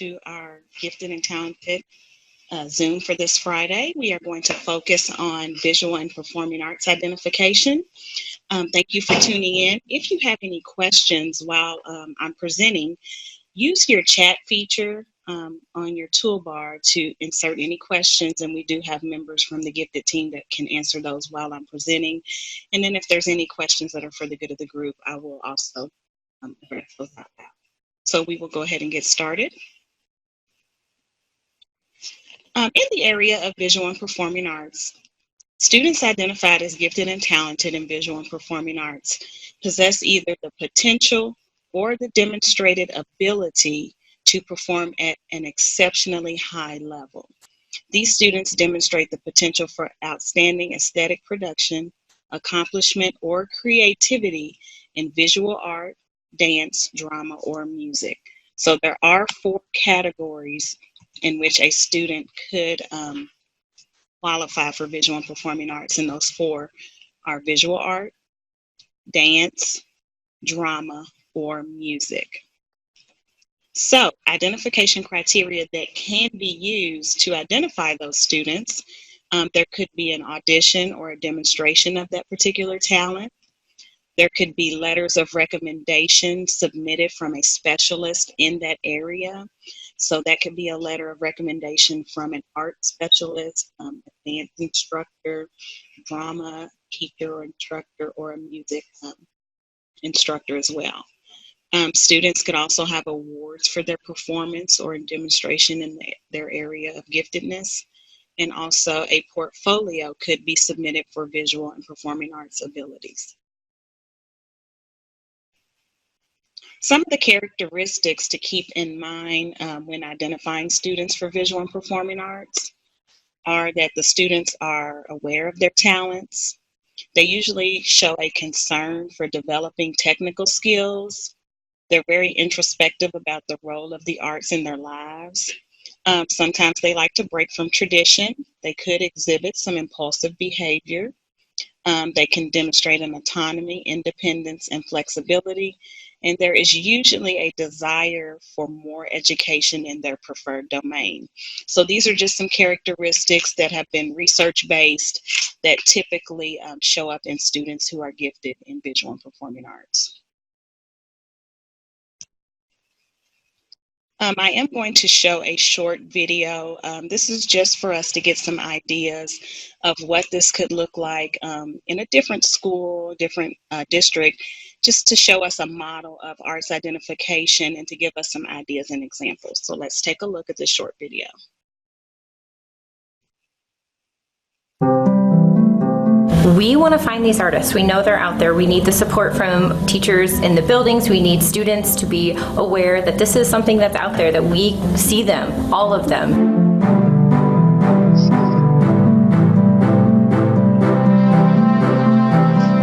to our Gifted and Talented Zoom for this Friday. We are going to focus on visual and performing arts identification. Thank you for tuning in. If you have any questions while I'm presenting, use your chat feature on your toolbar to insert any questions, and we do have members from the Gifted team that can answer those while I'm presenting. And then if there's any questions that are for the good of the group, I will also address those out loud. So we will go ahead and get started. In the area of visual and performing arts, students identified as gifted and talented in visual and performing arts possess either the potential or the demonstrated ability to perform at an exceptionally high level. These students demonstrate the potential for outstanding aesthetic production, accomplishment, or creativity in visual art, dance, drama, or music. So there are 4 categories in which a student could qualify for visual and performing arts, and those 4 are visual art, dance, drama, or music. So identification criteria that can be used to identify those students, there could be an audition or a demonstration of that particular talent. There could be letters of recommendation submitted from a specialist in that area. So that could be a letter of recommendation from an art specialist, a dance instructor, drama teacher or instructor, or a music instructor as well. Students could also have awards for their performance or demonstration in their area of giftedness. And also a portfolio could be submitted for visual and performing arts abilities. Some of the characteristics to keep in mind when identifying students for visual and performing arts are that the students are aware of their talents. They usually show a concern for developing technical skills. They're very introspective about the role of the arts in their lives. Sometimes they like to break from tradition. They could exhibit some impulsive behavior. They can demonstrate an autonomy, independence, and flexibility. And there is usually a desire for more education in their preferred domain. So these are just some characteristics that have been research-based that typically show up in students who are gifted in visual and performing arts. I am going to show a short video. This is just for us to get some ideas of what this could look like in a different school, different district, just to show us a model of arts identification and to give us some ideas and examples. So let's take a look at this short video. We want to find these artists. We know they're out there. We need the support from teachers in the buildings. We need students to be aware that this is something that's out there, that we see them, all of them.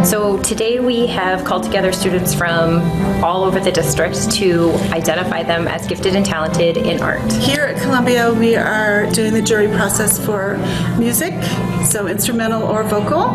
So today we have called together students from all over the district to identify them as gifted and talented in art. Here at Columbia, we are doing the jury process for music, so instrumental or vocal,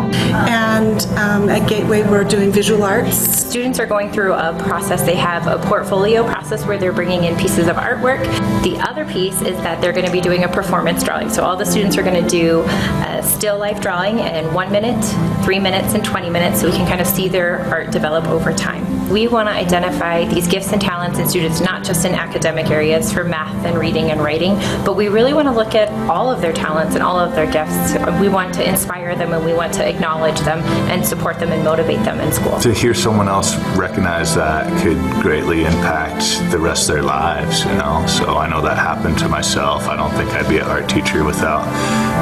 and at Gateway we're doing visual arts. Students are going through a process. They have a portfolio process where they're bringing in pieces of artwork. The other piece is that they're going to be doing a performance drawing. So all the students are going to do a still life drawing in 1 minute, 3 minutes, and 20 minutes, so we can kind of see their art develop over time. We want to identify these gifts and talents in students, not just in academic areas for math and reading and writing, but we really want to look at all of their talents and all of their gifts. We want to inspire them, and we want to acknowledge them and support them and motivate them in school. To hear someone else recognize that could greatly impact the rest of their lives, you know. So I know that happened to myself. I don't think I'd be an art teacher without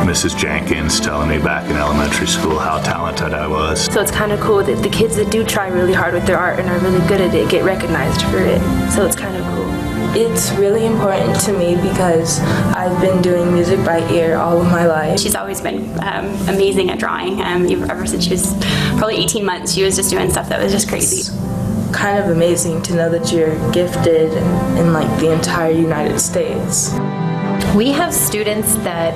Mrs. Jenkins telling me back in elementary school how talented I was. So it's kind of cool that the kids that do try really hard with their art and are really good at it get recognized for it. So it's kind of cool. It's really important to me because I've been doing music by ear all of my life. She's always been amazing at drawing. Ever since she was probably 18 months, she was just doing stuff that was just crazy. It's kind of amazing to know that you're gifted in like the entire United States. We have students that,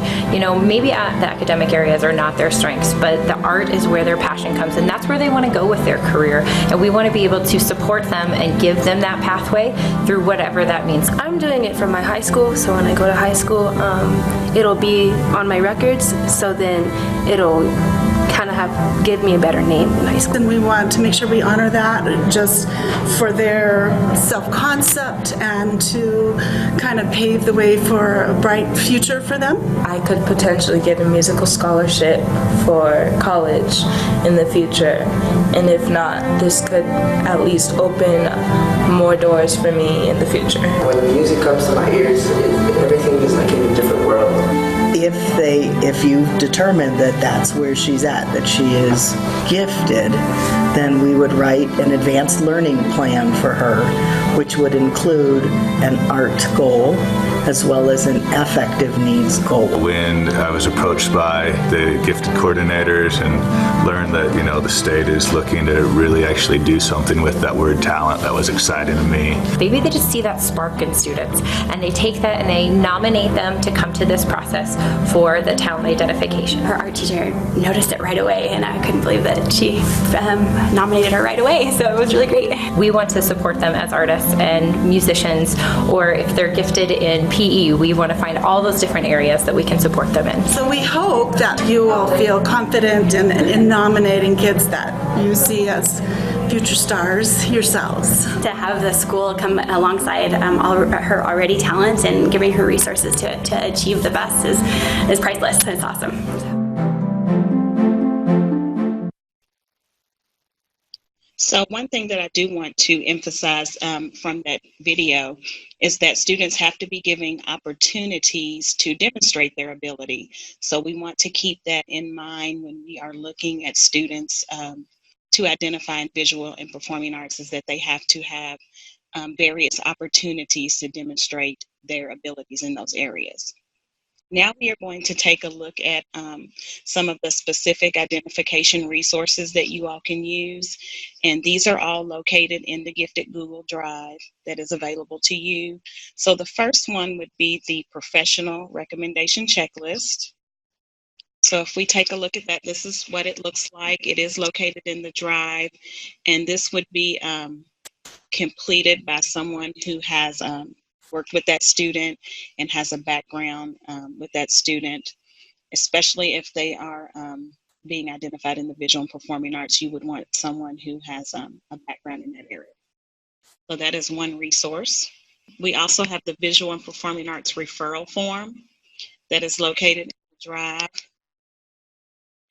maybe the academic areas are not their strengths, but the art is where their passion comes, and that's where they want to go with their career. And we want to be able to support them and give them that pathway through whatever that means. I'm doing it from my high school, so when I go to high school, it'll be on my records, so then it'll kind of give me a better name in high school. And we want to make sure we honor that just for their self-concept and to kind of pave the way for a bright future for them. I could potentially get a musical scholarship for college in the future, and if not, this could at least open more doors for me in the future. When music comes to my ears, everything is like in a different world. If you determine that that's where she's at, that she is gifted, then we would write an advanced learning plan for her, which would include an art goal as well as an affective needs goal. When I was approached by the gifted coordinators and learned that, the state is looking to really actually do something with that word talent, that was exciting to me. Maybe they just see that spark in students, and they take that and they nominate them to come to this process for the talent identification. Her art teacher noticed it right away, and I couldn't believe that she nominated her right away, so it was really great. We want to support them as artists and musicians, or if they're gifted in PE, we want to find all those different areas that we can support them in. So we hope that you will feel confident in nominating kids that you see as future stars yourselves. To have the school come alongside her already talent and giving her resources to achieve the best is priceless. It's awesome. So one thing that I do want to emphasize from that video is that students have to be given opportunities to demonstrate their ability. So we want to keep that in mind when we are looking at students to identify in visual and performing arts, is that they have to have various opportunities to demonstrate their abilities in those areas. Now we are going to take a look at some of the specific identification resources that you all can use. And these are all located in the Gifted Google Drive that is available to you. So the first one would be the Professional Recommendation Checklist. So if we take a look at that, this is what it looks like. It is located in the drive, and this would be completed by someone who has worked with that student and has a background with that student, especially if they are being identified in the visual and performing arts. You would want someone who has a background in that area. So that is one resource. We also have the Visual and Performing Arts Referral Form that is located in the drive.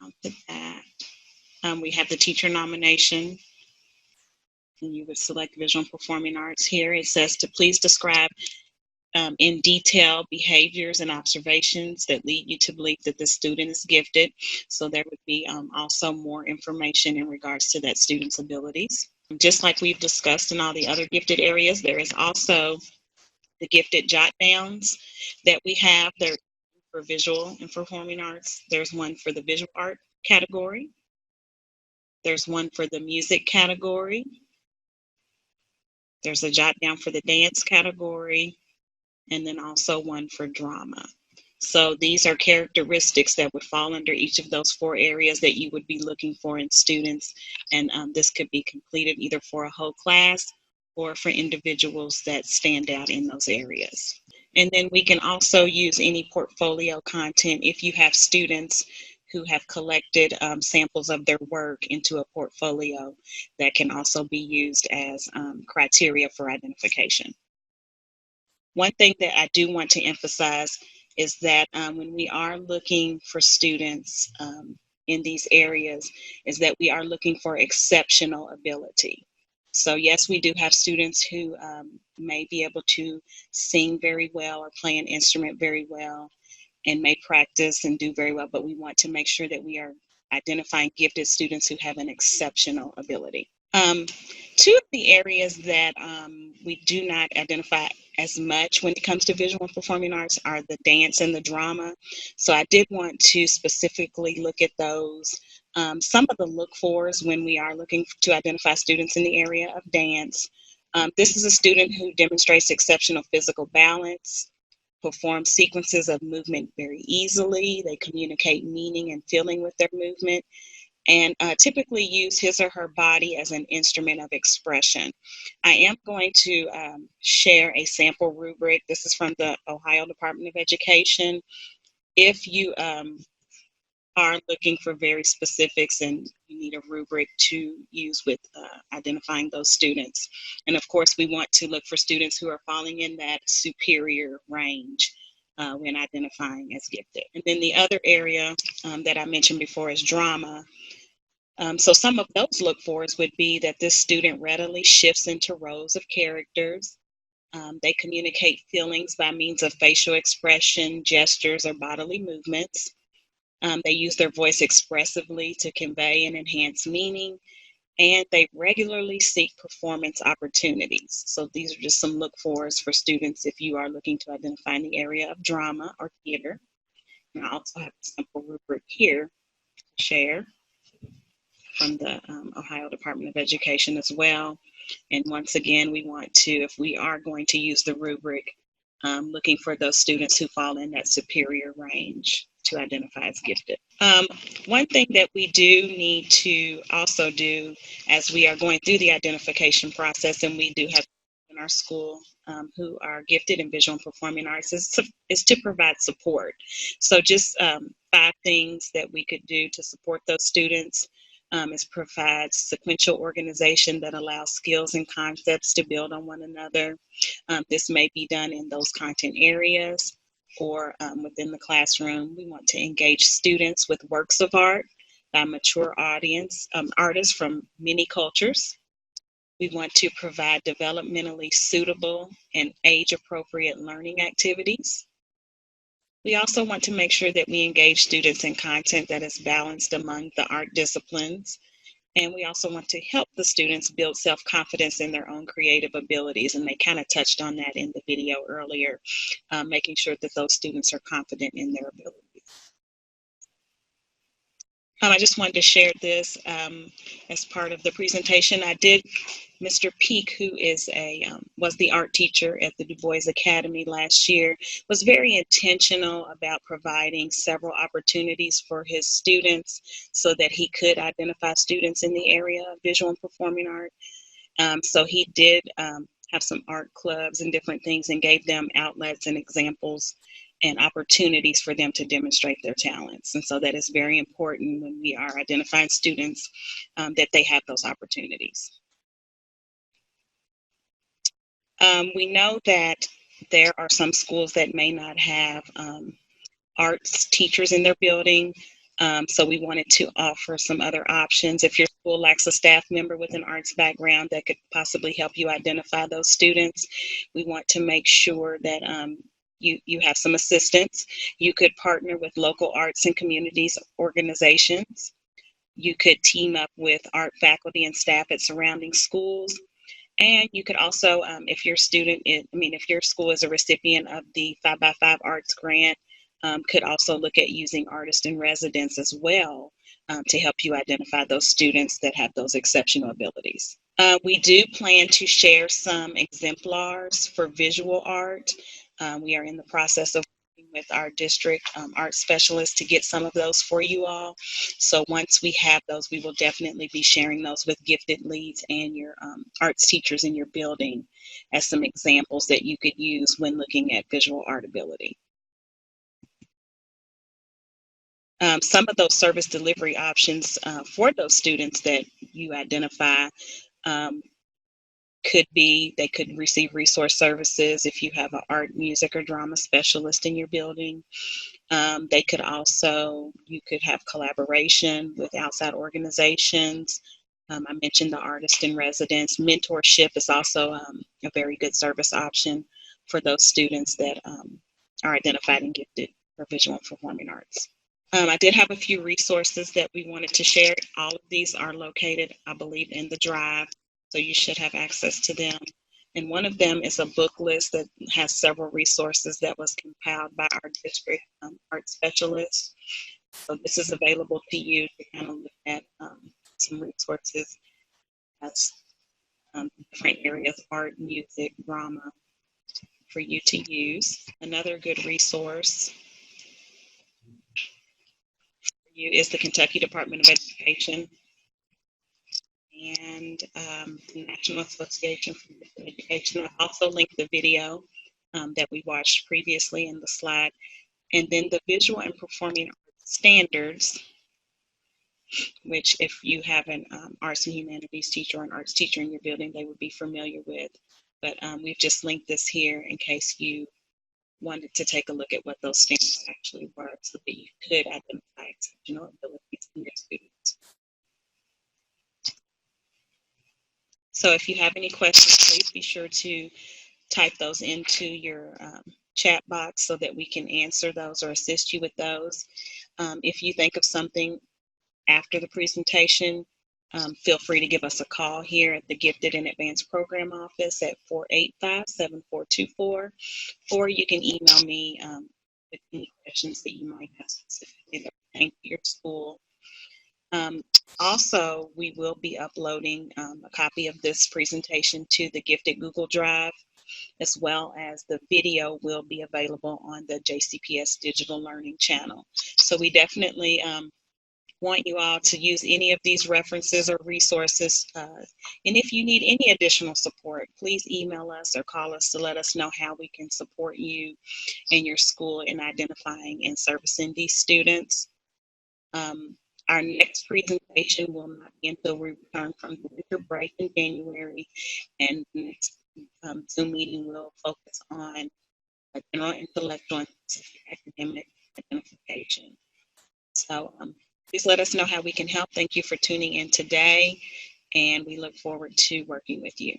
I'll put that. We have the teacher nomination, and you would select Visual and Performing Arts. Here it says to please describe in detail behaviors and observations that lead you to believe that the student is gifted. So there would be also more information in regards to that student's abilities. Just like we've discussed in all the other gifted areas, there is also the gifted jot downs that we have. There for visual and performing arts. There's one for the visual art category. There's one for the music category. There's a jot down for the dance category, and then also one for drama. So these are characteristics that would fall under each of those 4 areas that you would be looking for in students. And this could be completed either for a whole class or for individuals that stand out in those areas. And then we can also use any portfolio content if you have students who have collected samples of their work into a portfolio that can also be used as criteria for identification. One thing that I do want to emphasize is that when we are looking for students in these areas, is that we are looking for exceptional ability. So yes, we do have students who may be able to sing very well or play an instrument very well and may practice and do very well, but we want to make sure that we are identifying gifted students who have an exceptional ability. 2 of the areas that we do not identify as much when it comes to visual and performing arts are the dance and the drama. So I did want to specifically look at those. Some of the look-fors when we are looking to identify students in the area of dance. This is a student who demonstrates exceptional physical balance, perform sequences of movement very easily. They communicate meaning and feeling with their movement, and typically use his or her body as an instrument of expression. I am going to share a sample rubric. This is from the Ohio Department of Education. If you are looking for very specifics and you need a rubric to use with identifying those students. And of course, we want to look for students who are falling in that superior range when identifying as gifted. And then the other area that I mentioned before is drama. So some of those look fors would be that this student readily shifts into roles of characters. They communicate feelings by means of facial expression, gestures, or bodily movements. They use their voice expressively to convey and enhance meaning, and they regularly seek performance opportunities. So these are just some look-fors for students if you are looking to identify in the area of drama or theater. And I also have a simple rubric here to share from the Ohio Department of Education as well. And once again, we want to, if we are going to use the rubric, looking for those students who fall in that superior range to identify as gifted. One thing that we do need to also do as we are going through the identification process, and we do have in our school who are gifted in visual and performing arts, is to provide support. So just 5 things that we could do to support those students is provide sequential organization that allows skills and concepts to build on one another. This may be done in those content areas or within the classroom. We want to engage students with works of art by mature artists from many cultures. We want to provide developmentally suitable and age-appropriate learning activities. We also want to make sure that we engage students in content that is balanced among the art disciplines. And we also want to help the students build self-confidence in their own creative abilities. And they kind of touched on that in the video earlier, making sure that those students are confident in their abilities. I just wanted to share this as part of the presentation. Mr. Peak, who is was the art teacher at the Du Bois Academy last year, was very intentional about providing several opportunities for his students so that he could identify students in the area of visual and performing art. So he did have some art clubs and different things and gave them outlets and examples and opportunities for them to demonstrate their talents. And so that is very important when we are identifying students that they have those opportunities. We know that there are some schools that may not have arts teachers in their building. So we wanted to offer some other options. If your school lacks a staff member with an arts background that could possibly help you identify those students, we want to make sure that you have some assistance. You could partner with local arts and communities organizations. You could team up with art faculty and staff at surrounding schools. And you could also, if your school is a recipient of the 5x5 Arts Grant, could also look at using artists in residence as well to help you identify those students that have those exceptional abilities. We do plan to share some exemplars for visual art. We are in the process of working with our district art specialists to get some of those for you all. So once we have those, we will definitely be sharing those with gifted leads and your arts teachers in your building as some examples that you could use when looking at visual art ability. Some of those service delivery options for those students that you identify could be, they could receive resource services if you have an art, music, or drama specialist in your building. They could also, you could have collaboration with outside organizations. I mentioned the artist in residence. Mentorship is also a very good service option for those students that are identified and gifted for visual and performing arts. I did have a few resources that we wanted to share. All of these are located, I believe, in the drive, so you should have access to them. And one of them is a book list that has several resources that was compiled by our district art specialists. So this is available to you to kind of look at some resources as different areas, art, music, drama, for you to use. Another good resource for you is the Kentucky Department of Education and the National Association for Physical Education. I also linked the video that we watched previously in the slide. And then the Visual and Performing Arts Standards, which if you have an arts and humanities teacher or an arts teacher in your building, they would be familiar with. But we've just linked this here in case you wanted to take a look at what those standards actually were so that you could identify exceptional abilities in your students. So if you have any questions, please be sure to type those into your chat box so that we can answer those or assist you with those. If you think of something after the presentation, feel free to give us a call here at the Gifted and Advanced Program Office at 485-7424, or you can email me with any questions that you might have specifically that pertain to your school. Also, we will be uploading a copy of this presentation to the Gifted Google Drive, as well as the video will be available on the JCPS Digital Learning channel. So we definitely want you all to use any of these references or resources. And if you need any additional support, please email us or call us to let us know how we can support you and your school in identifying and servicing these students. Our next presentation will not be until we return from the winter break in January, and the next Zoom meeting will focus on general intellectual and specific academic identification. So please let us know how we can help. Thank you for tuning in today, and we look forward to working with you.